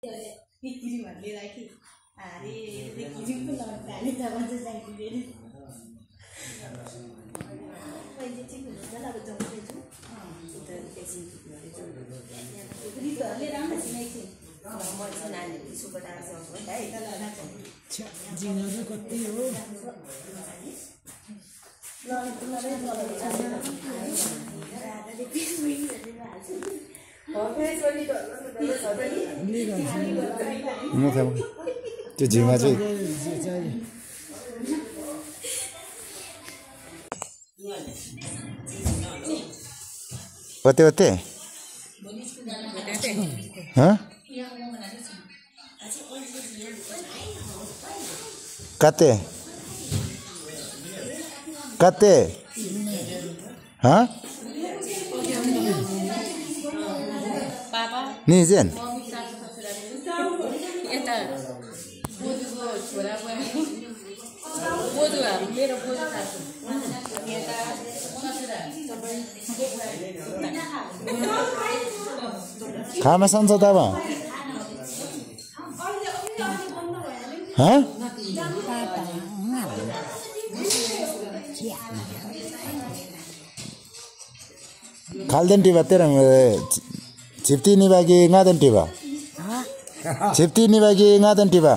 किरी भन्ने राखी अरे किरी पो लगाउने त भन्छ साइकिल मैले चाहिँ हुन्छ अब जम्मै छु उता एकछिन रितहरूले राम्रो छिनाइछि म चाहिँ नानी सुपर डान्स गर्छु है जिनहरू कति हो त्यो झिमा चाहिँ कते कते कते कते निजेन खामा सन्छ तब खाल्देन टिभा तेरा छिप्ती निभागी गादन टिभा छिप्ती निभागी गादन टिभा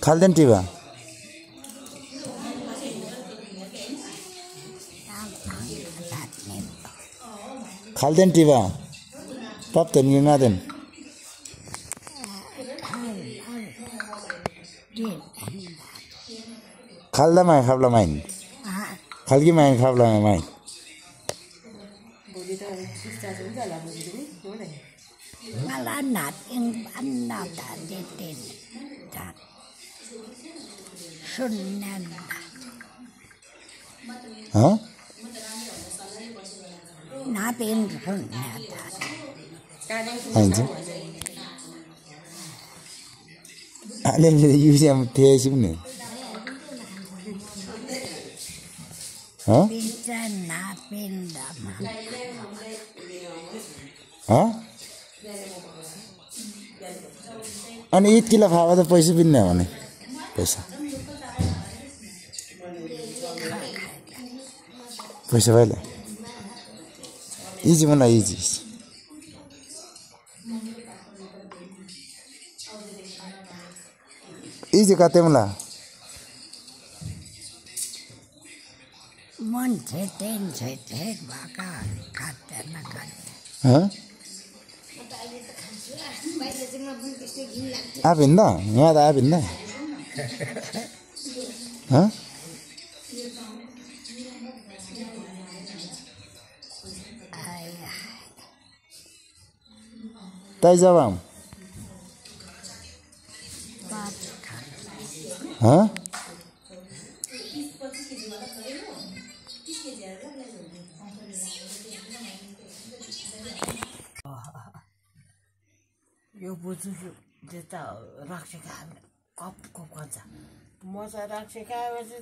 खाल्देन टिभा खाल्देन टिभा पप्तन गादन खाल्दा माइ खाब्ला माइन खाल्गी माइन खाब्ला माइन मला नातिङ भन्दा देतेन सुन्नन नातिङ सुन्नन हाइन्छ आले युसियम थिएछ नि अनि ईद किलो खावा त पैसा पनि नहुने भने पैसा पैसा भइले इजी मलाई इजी इजी कते मलाई मन छेतेन भाका खाते न खाते आबिन्दा यहाँ त आबिन्दा ताई जवाम यो बुझ्छु त्यता रक्सी खाने कप खान्छ मजा रक्सी खाएपछि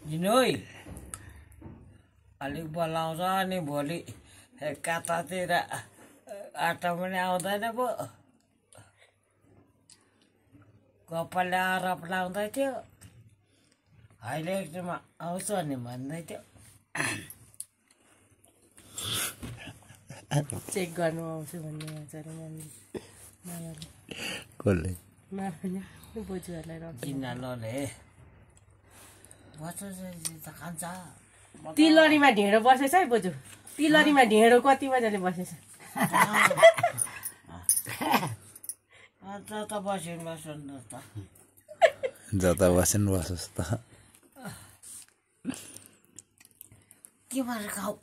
जिनोइ अलिक बोलाउँछ अनि भोलि कतातिर आटा पनि आउँदैन पो कपालले आरोप लाउँदै थियो अहिले एकछिनमा आउँछ नि भन्दै थियो चेक गर्नु आउँछु भन्ने आचार्य मामाले कसले बोजूहरूलाई किन्नाले बच्चा त खान्छ तिलरीमा ढिँडो बसेछ है बोजू तिलरीमा ढिँडो कति मजाले बसेछ जता बस्यो बस्नु त जता बसेन बसोस् त के भएर खाऊ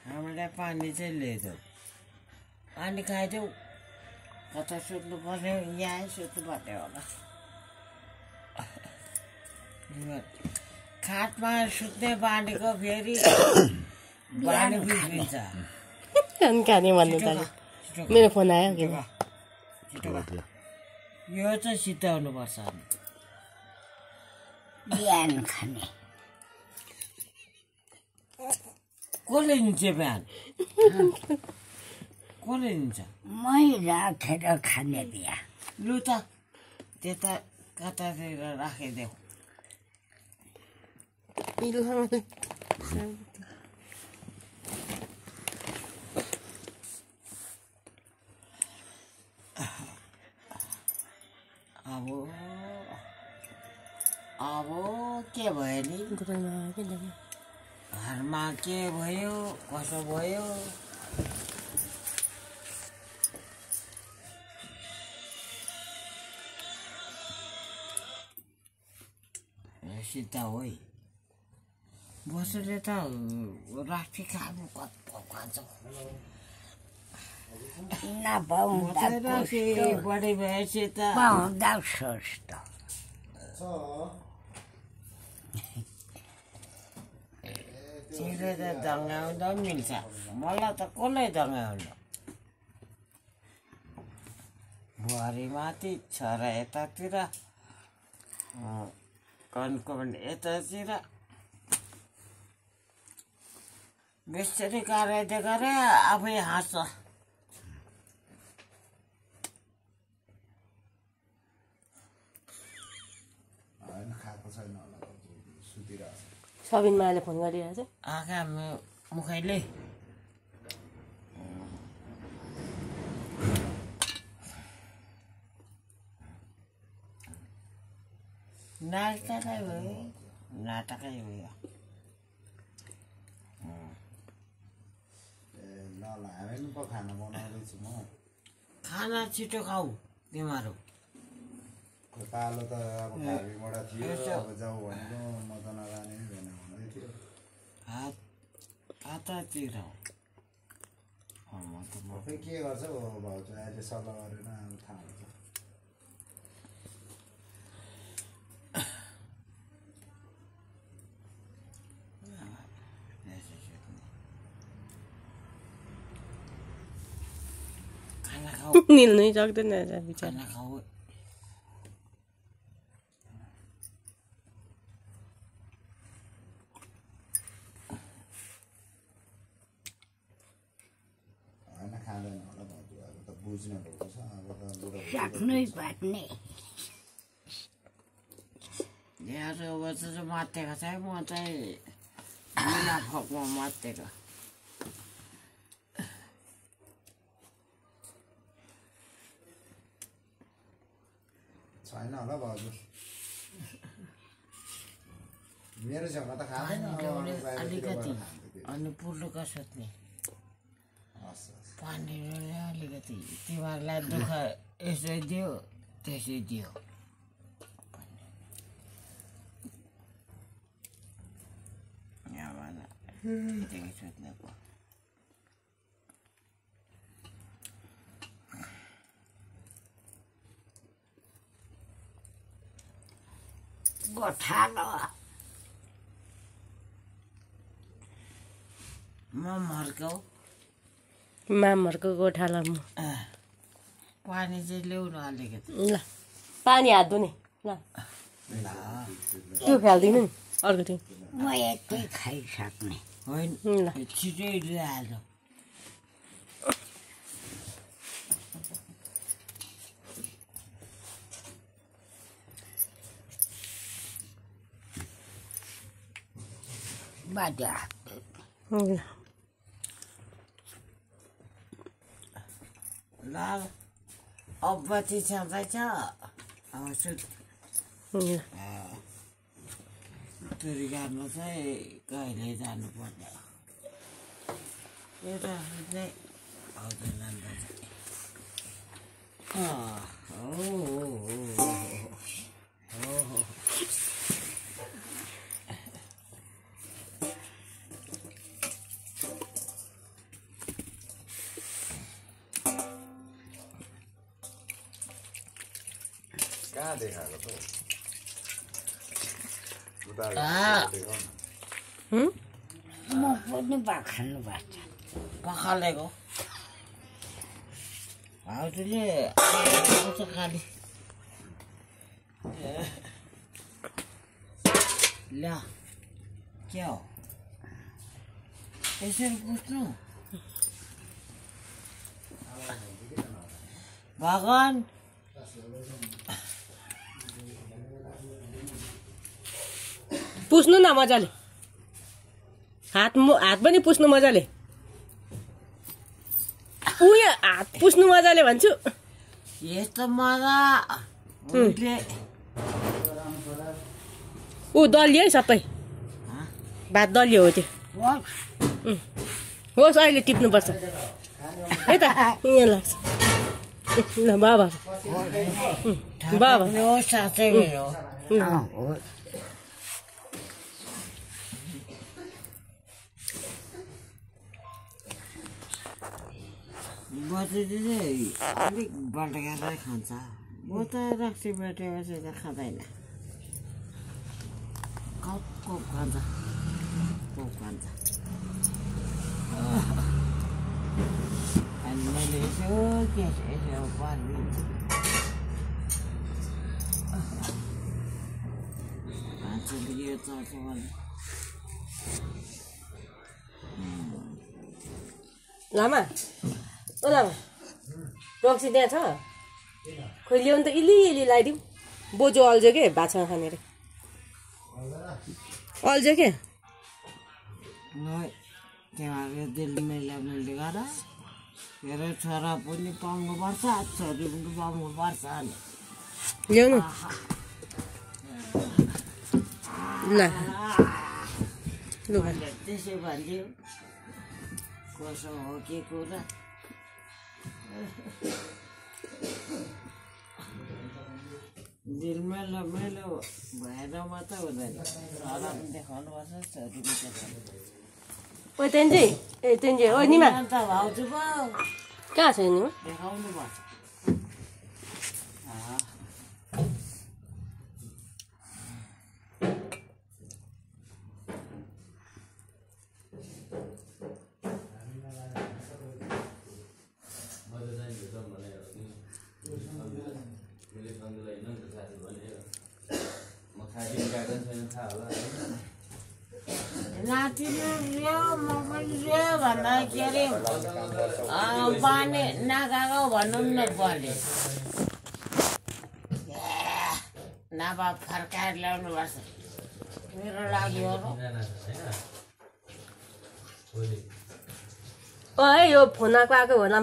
हामीलाई पानी चाहिँ ल्याइदेऊ पानी खाइदेऊ कता सुत्नु पर्ने यहाँ सुत्नु पर्ने होला खाटमा सुत्ने बानीको फेरि बानी बिग्रिन्छ खाने भन्नु त मेरो फोन आयो कि यो चाहिँ सिद्धाउनुपर्छ हामी बिहान खाने कसले दिन्छ बिहान कसले दिन्छ मै राखेर खाने बिहा लु त त्यता कतातिर राखिदेऊ अब के भयो नि घरमा के भयो कसो भयो सीता हो बसुले त राखी खानु कस्तो खान्छ नपाउँदा बढी भएपछि त पाउँदा सस्तो चिरे त दङ्गाउँदा पनि मिल्छ मलाई त कसले दङ्गाउँछ बुहारी माथि छोरा यतातिर कनको पनि यतातिर बेसरी कार्य गरे आफै हाँस्छ सबिन माले फोन गरिरहेछ आँखा मुखैले नाटकै भयो नाटकै भयो खाना छिटो खाऊ तिमीहरू पालो त अब खाबीबाट थियो अब जाऊ भनेको म त नजाने भन्दै थियो हाततिर खै के गर्छ हो भाउजू अहिले सल्लाह गरेन अब थाहा हुन्छ निल्नै सक्दैन बिचारा खाना खाऊ खाँदैन होला भाउजू अब त बुझ्ने भएको छ अब त सक्नै पर्ने यहाँ अब चाहिँ मातेको छ म चाहिँ बिना फकमा मातेको छैन होला भाउजू मेरो छेउमा त खाँदैन अलिकति अनि पुर्लुका सोध्ने पानी अलिकति तिमीहरूलाई दुःख यसै दियो त्यसै दियो सोध्ने पो गोठालो म मर्काउ मामहरूको गोठालामा पानी चाहिँ ल्याउनु अलिकति ल पानी हात धुने ल त्यो फाल्दिनु नि अर्को त्यो म यति खाइसक्ने होइन ल छिटै ल्याएर बाजा ल ल अब बत्ती छँदैछ अब सुत ल तुरी गाड्नु चाहिँ कहिले जानुपर्ने एउटा चाहिँ आउँदैन कहाँ देखाएको त म पनि बाख्नु पर्छ पखालेको भाउजूले खालि ल्या के हो यसरी पुस्नु भगवान पुस्नु न मजाले हात पनि पुस्नु मजाले उयो हात पुस्नु मजाले भन्छु यस्तो मजा ऊ दलियो है सबै भात दलियो हो त्यो होस् अहिले टिप्नुपर्छ है त यहाँ लाग्छ ल बाबा बाबा साँच्चै हो बजेले अलिक बल्टकारै खान्छ म त रक्सी बेटेपछि त खाँदैन कप खान्छ अनि मैले यसो पारिदिन्छु मान्छेले यो चल्छ भने लामा ओ लामा रक्सी त्यहाँ छ खोइ ल्याउनु त इलि लगाइदिउँ बोजू अल्झ्यो के भातसँग खाने रे अल्झ्यो के त्यहाँ दिल्ली मैले गरेर मेरो छोरा पनि पाउनुपर्छ छोरी पनि पाउनुपर्छ अनि ल्याउनु ल त्यसो भनिदियो कसो हो के कुरा दिल मेलो भएर मात्रै हुँदैन छोरा पनि देखाउनुपर्छ छोरी पनि देखाउनु ओ तेन्जी ए तेन्जी ओ निमा अन्त भाउजू पो कहाँ छ निमा देखाउनु पर्छ नातिले ल्यायो म पनि ल्यायो भन्दा के अरे पानी नखाएको भन्नु न पर्ने नभए फर्काएर ल्याउनु पर्छ मेरो लागि हो ओ है यो फोन आएको होला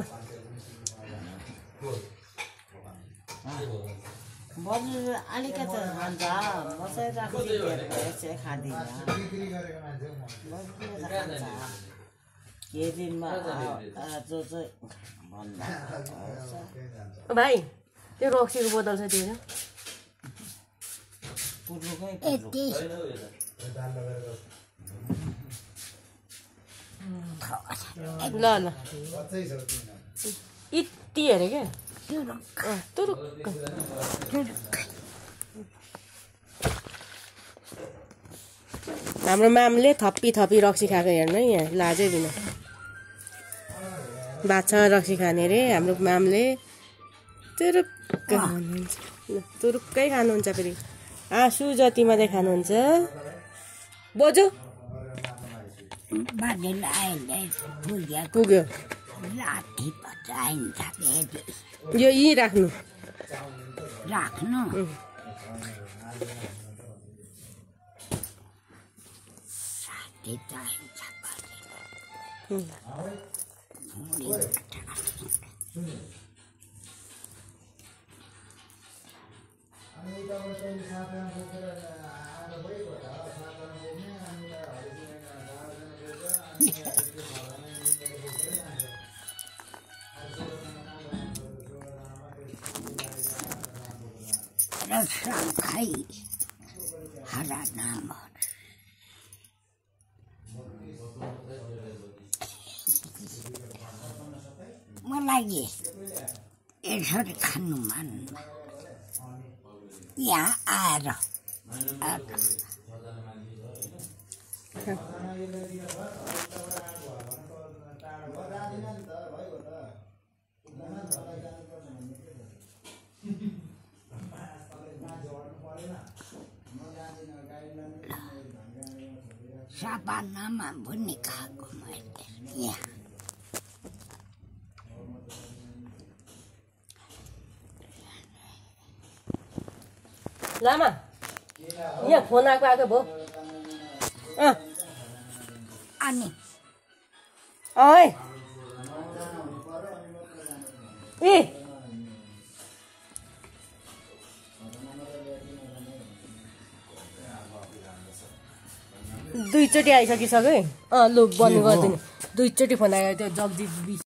बजु अलिकति खान्छ म चाहिँ राख्छु खाँदिनँ के दिनमा जो चाहिँ भन्दा भाइ त्यो रक्सीको बोतल छ त्यो पुर्नुकै ल ल यति हेरे क्या तुरुक्क हाम्रो मामले थप्पी रक्सी खाएको हेर्नु है यहाँ लाजै बिना बाछा रक्सी खाने रे हाम्रो मामले तुरुक्क खानुहुन्छ तुरुक्कै खानुहुन्छ फेरि आँसु जति मात्रै खानुहुन्छ बोजू पुग्यो यो यहीँ राख्नु हरा नाम मलाई यसरी खानु मन यहाँ आएर जापानमा पनि खाएको मैले यहाँ लामा यहाँ फोन आएको भयो अनि है ए दुईचोटि आइसकिसक्यो है लु बन्द गरिदिनु दुईचोटि फोन आयो त्यो जगदीश